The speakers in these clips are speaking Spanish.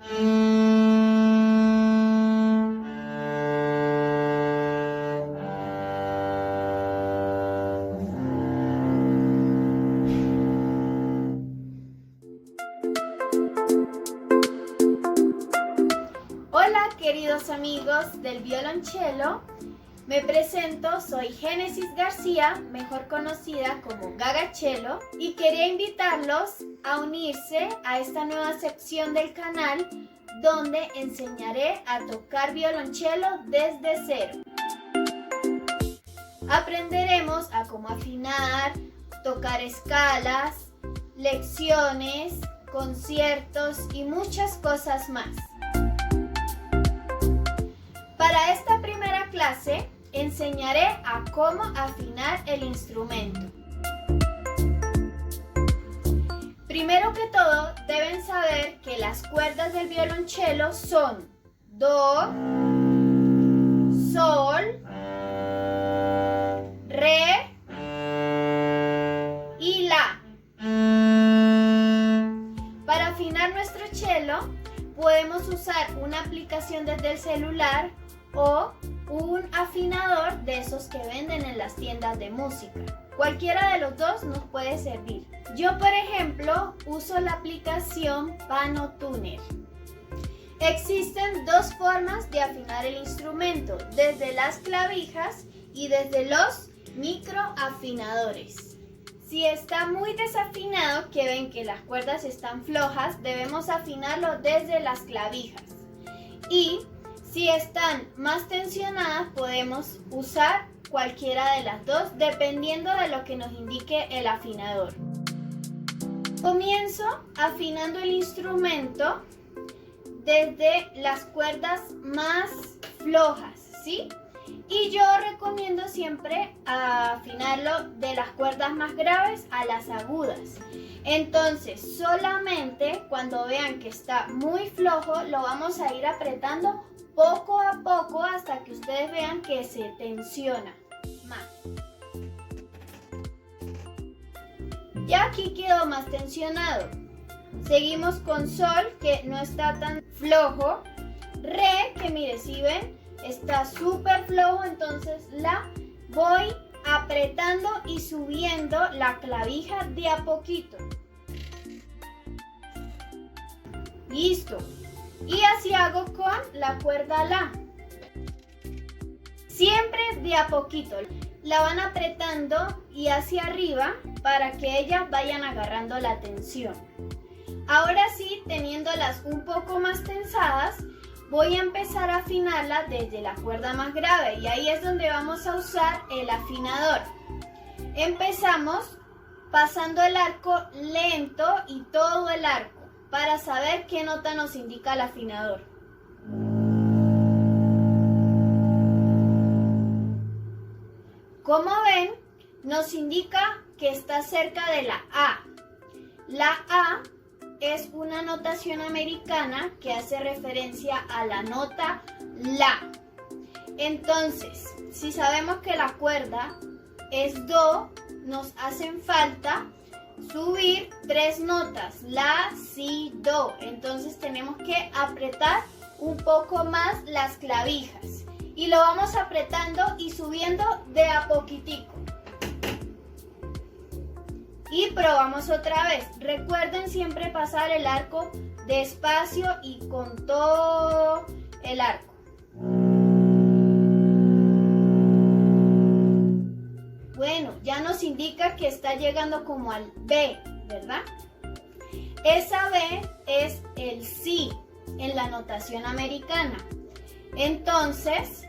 Hola queridos amigos del violonchelo, me presento, soy Génesis García, mejor conocida como Gagachelo, y quería invitarlos a unirse a esta nueva sección del canal donde enseñaré a tocar violonchelo desde cero. Aprenderemos a cómo afinar, tocar escalas, lecciones, conciertos y muchas cosas más. Para esta primera clase enseñaré a cómo afinar el instrumento. Primero que todo deben saber que las cuerdas del violonchelo son Do, Sol, Re y La. Para afinar nuestro cello podemos usar una aplicación desde el celular o un afinador de esos que venden en las tiendas de música. Cualquiera de los dos nos puede servir. Yo, por ejemplo, uso la aplicación Panotuner. Existen dos formas de afinar el instrumento, desde las clavijas y desde los microafinadores. Si está muy desafinado, que ven que las cuerdas están flojas, debemos afinarlo desde las clavijas. Y si están más tensionadas, podemos usar cualquiera de las dos, dependiendo de lo que nos indique el afinador. Comienzo afinando el instrumento desde las cuerdas más flojas, ¿sí? Y yo recomiendo siempre afinarlo de las cuerdas más graves a las agudas. Entonces, solamente cuando vean que está muy flojo, lo vamos a ir apretando poco a poco hasta que ustedes vean que se tensiona más. Ya aquí quedó más tensionado. Seguimos con Sol, que no está tan flojo. Re, que mire, si ven, está súper flojo, entonces La voy apretando y subiendo la clavija de a poquito. Listo. Y así hago con la cuerda La. Siempre de a poquito. La van apretando y hacia arriba para que ellas vayan agarrando la tensión. Ahora sí, teniéndolas un poco más tensadas, voy a empezar a afinarla desde la cuerda más grave y ahí es donde vamos a usar el afinador. Empezamos pasando el arco lento y todo el arco para saber qué nota nos indica el afinador. Como ven, nos indica que está cerca de la A. La A es una notación americana que hace referencia a la nota La. Entonces, si sabemos que la cuerda es Do, nos hacen falta subir 3 notas, La, Si, Do. Entonces tenemos que apretar un poco más las clavijas. Y lo vamos apretando y subiendo de a poquitico. Y probamos otra vez. Recuerden siempre pasar el arco despacio y con todo el arco. Bueno, ya nos indica que está llegando como al B, ¿verdad? Esa B es el Si en la notación americana. Entonces,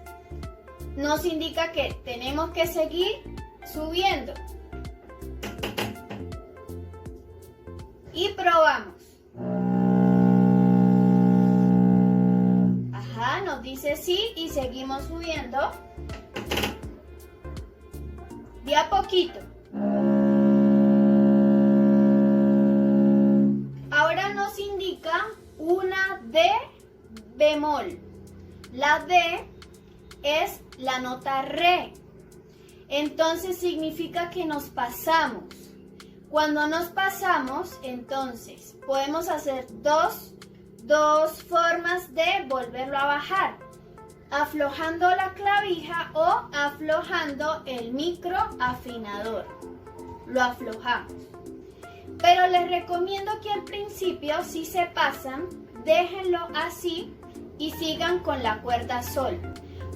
nos indica que tenemos que seguir subiendo. Y probamos. Ajá, nos dice sí y seguimos subiendo. De a poquito. Ahora nos indica una D bemol. La D es la nota Re. Entonces significa que nos pasamos. Cuando nos pasamos, entonces podemos hacer dos dos formas de volverlo a bajar: aflojando la clavija o aflojando el microafinador. Lo aflojamos. Pero les recomiendo que al principio, si se pasan, déjenlo así y sigan con la cuerda sol,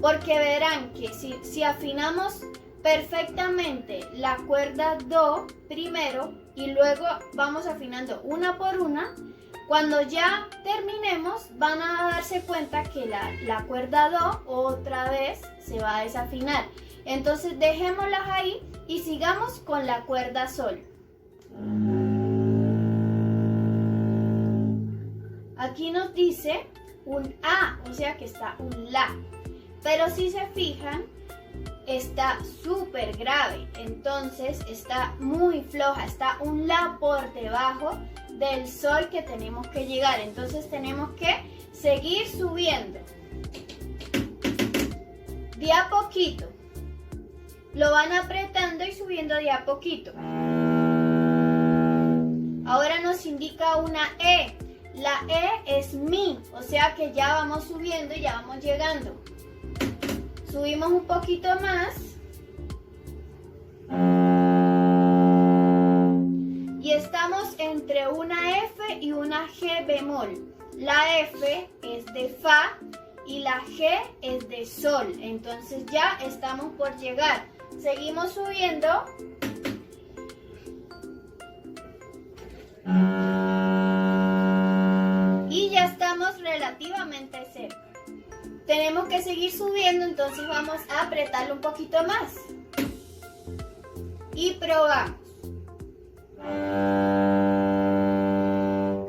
porque verán que si afinamos perfectamente la cuerda do primero y luego vamos afinando una por una, cuando ya terminemos van a darse cuenta que la cuerda do otra vez se va a desafinar. Entonces dejémoslas ahí y sigamos con la cuerda sol. Aquí nos dice un A, o sea que está un La. Pero si se fijan, está súper grave. Entonces está muy floja, está un La por debajo del sol que tenemos que llegar. Entonces tenemos que seguir subiendo. De a poquito. Lo van apretando y subiendo de a poquito. Ahora nos indica una E. La E es Mi, o sea que ya vamos subiendo y ya vamos llegando. Subimos un poquito más. Y estamos entre una F y una G bemol. La F es de Fa y la G es de Sol. Entonces ya estamos por llegar. Seguimos subiendo. Y ya estamos relativamente cerca. Tenemos que seguir subiendo, entonces vamos a apretarlo un poquito más. Y probamos.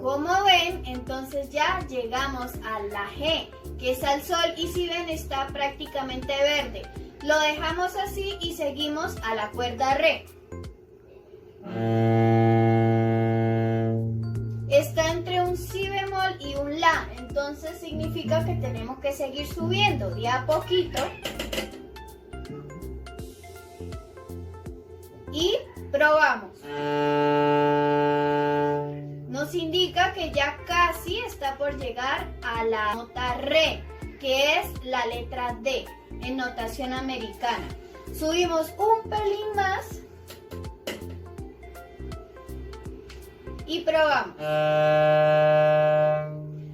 Como ven, entonces ya llegamos a la G, que es al sol, y si ven está prácticamente verde. Lo dejamos así y seguimos a la cuerda Re. Está entre un Si bemol y un La, entonces significa que tenemos que seguir subiendo de a poquito. Y probamos. Nos indica que ya casi está por llegar a la nota Re, que es la letra D en notación americana. Subimos un pelín más y probamos.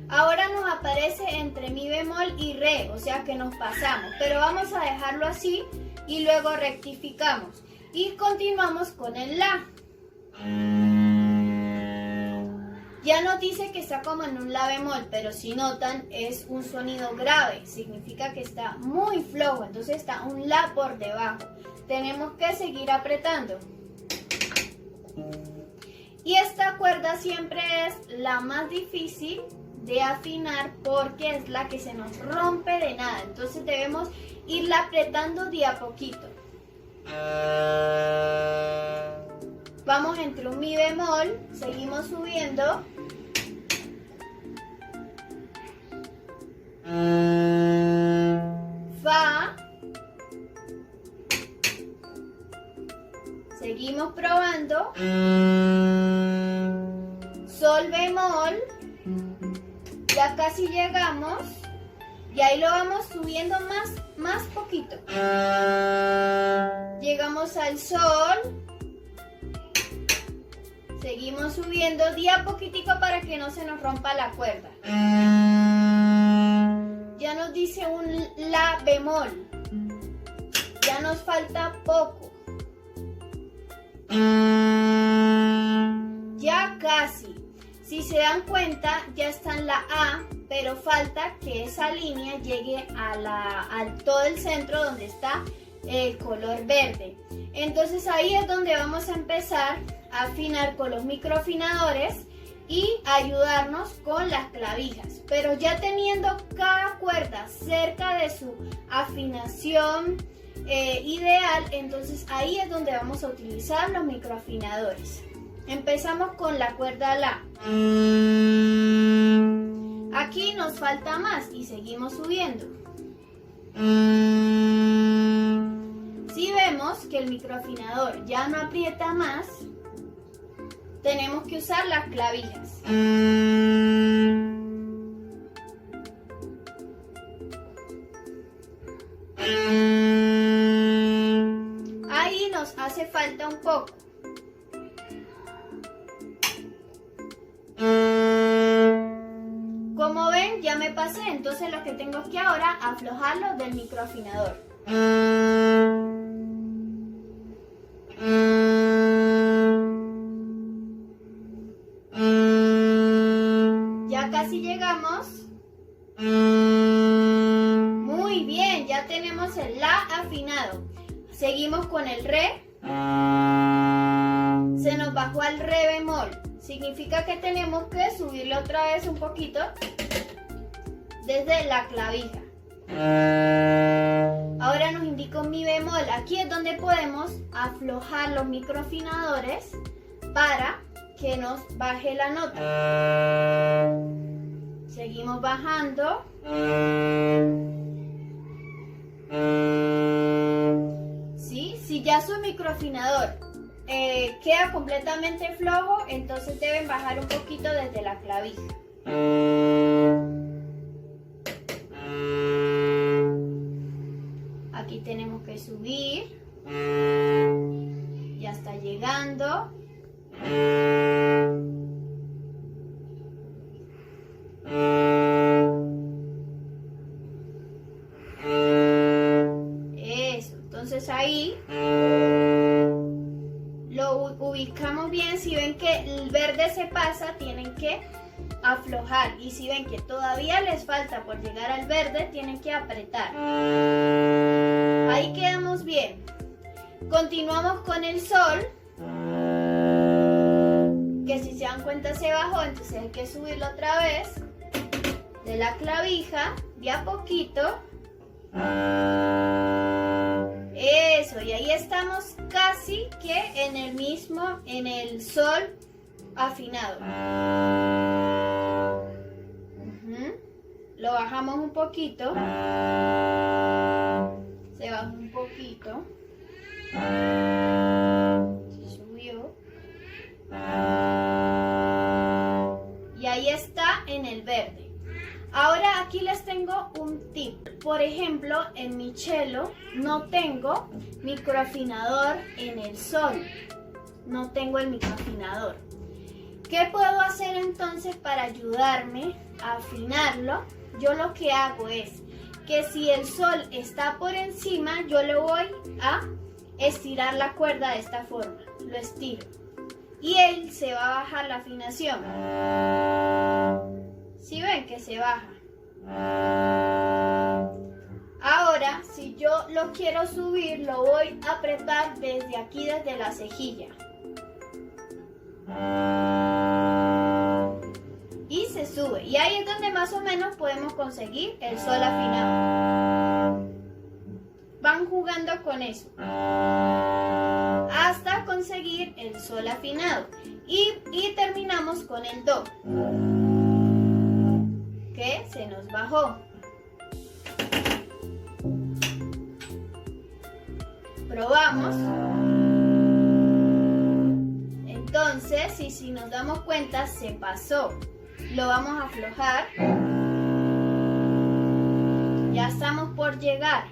Ahora nos aparece entre Mi bemol y Re, o sea que nos pasamos, pero vamos a dejarlo así y luego rectificamos y continuamos con el La. Ya nos dice que está como en un La bemol, pero si notan es un sonido grave, significa que está muy flojo, entonces está un La por debajo. Tenemos que seguir apretando. Y esta cuerda siempre es la más difícil de afinar porque es la que se nos rompe de nada. Entonces debemos irla apretando de a poquito. Vamos entre un Mi bemol, seguimos subiendo. Fa. Seguimos probando. Sol bemol. Ya casi llegamos. Y ahí lo vamos subiendo más poquito. Llegamos al Sol. Seguimos subiendo de a poquitico para que no se nos rompa la cuerda. Ya nos dice un La bemol. Ya nos falta poco. Ya casi. Si se dan cuenta, ya está en la A, pero falta que esa línea llegue al todo el centro donde está el color verde. Entonces ahí es donde vamos a empezar a afinar con los microafinadores y ayudarnos con las clavijas. Pero ya teniendo cada cuerda cerca de su afinación ideal, entonces ahí es donde vamos a utilizar los microafinadores. Empezamos con la cuerda La. Aquí nos falta más y seguimos subiendo. Si vemos que el microafinador ya no aprieta más, tenemos que usar las clavijas. falta un poco. Como ven, ya me pasé, entonces lo que tengo es que ahora aflojarlo del microafinador. Ya casi llegamos. Muy bien, ya tenemos el La afinado. Seguimos con el Re. Se nos bajó al Re bemol. Significa que tenemos que subirle otra vez un poquito desde la clavija. Ahora nos indica un Mi bemol. Aquí es donde podemos aflojar los microafinadores para que nos baje la nota. Seguimos bajando. ¿Sí? Si ya su microafinador queda completamente flojo, entonces deben bajar un poquito desde la clavija. Aquí tenemos que subir. Ya está llegando. Eso, entonces ahí lo ubicamos bien. Si ven que el verde se pasa, tienen que aflojar, y si ven que todavía les falta por llegar al verde, tienen que apretar. Ahí quedamos bien. Continuamos con el Sol, que si se dan cuenta se bajó, entonces hay que subirlo otra vez de la clavija, de a poquito. Eso, y ahí estamos casi que en el Sol afinado. Lo bajamos un poquito. Se bajó un poquito. Se subió. Y ahí está en el verde. Ahora aquí les tengo un tip. Por ejemplo, en mi cello no tengo microafinador en el Sol. No tengo el microafinador. ¿Qué puedo hacer entonces para ayudarme a afinarlo? Yo lo que hago es que si el Sol está por encima, yo le voy a estirar la cuerda de esta forma. Lo estiro. Y él se va a bajar la afinación. ¿Sí ven que se baja? Ahora, si yo lo quiero subir, lo voy a apretar desde aquí, desde la cejilla. Y se sube. Y ahí es donde más o menos podemos conseguir el Sol afinado. Van jugando con eso hasta conseguir el Sol afinado. Y terminamos con el Do, que se nos bajó. Probamos. Entonces, si nos damos cuenta, se pasó. Lo vamos a aflojar. Ya estamos por llegar.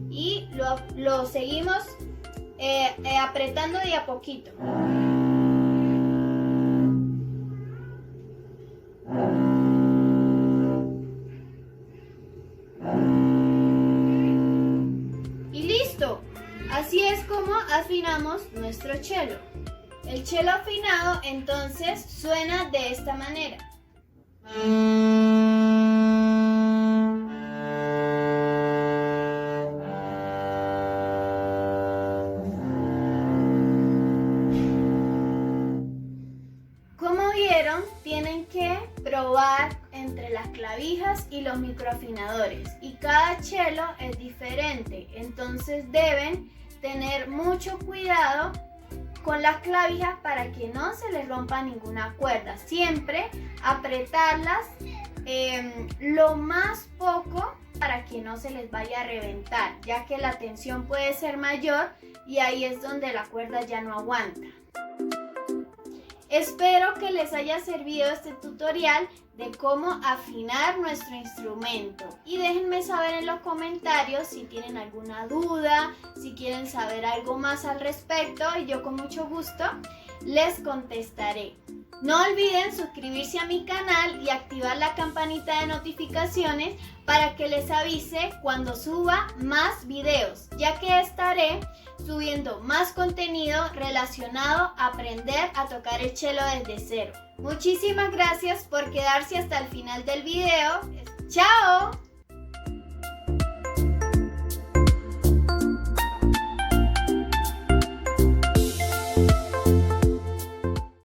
Y lo seguimos apretando de a poquito. Y listo. Así es como afinamos nuestro cello. El cello afinado entonces suena de esta manera. Como vieron, tienen que probar entre las clavijas y los microafinadores. Y cada cello es diferente, entonces deben tener mucho cuidado con las clavijas para que no se les rompa ninguna cuerda. Siempre apretarlas lo más poco para que no se les vaya a reventar, ya que la tensión puede ser mayor y ahí es donde la cuerda ya no aguanta. Espero que les haya servido este tutorial de cómo afinar nuestro instrumento. Y déjenme saber en los comentarios si tienen alguna duda, si quieren saber algo más al respecto y yo con mucho gusto les contestaré. No olviden suscribirse a mi canal y activar la campanita de notificaciones para que les avise cuando suba más videos, ya que estaré subiendo más contenido relacionado a aprender a tocar el cello desde cero. Muchísimas gracias por quedarse hasta el final del video. ¡Chao!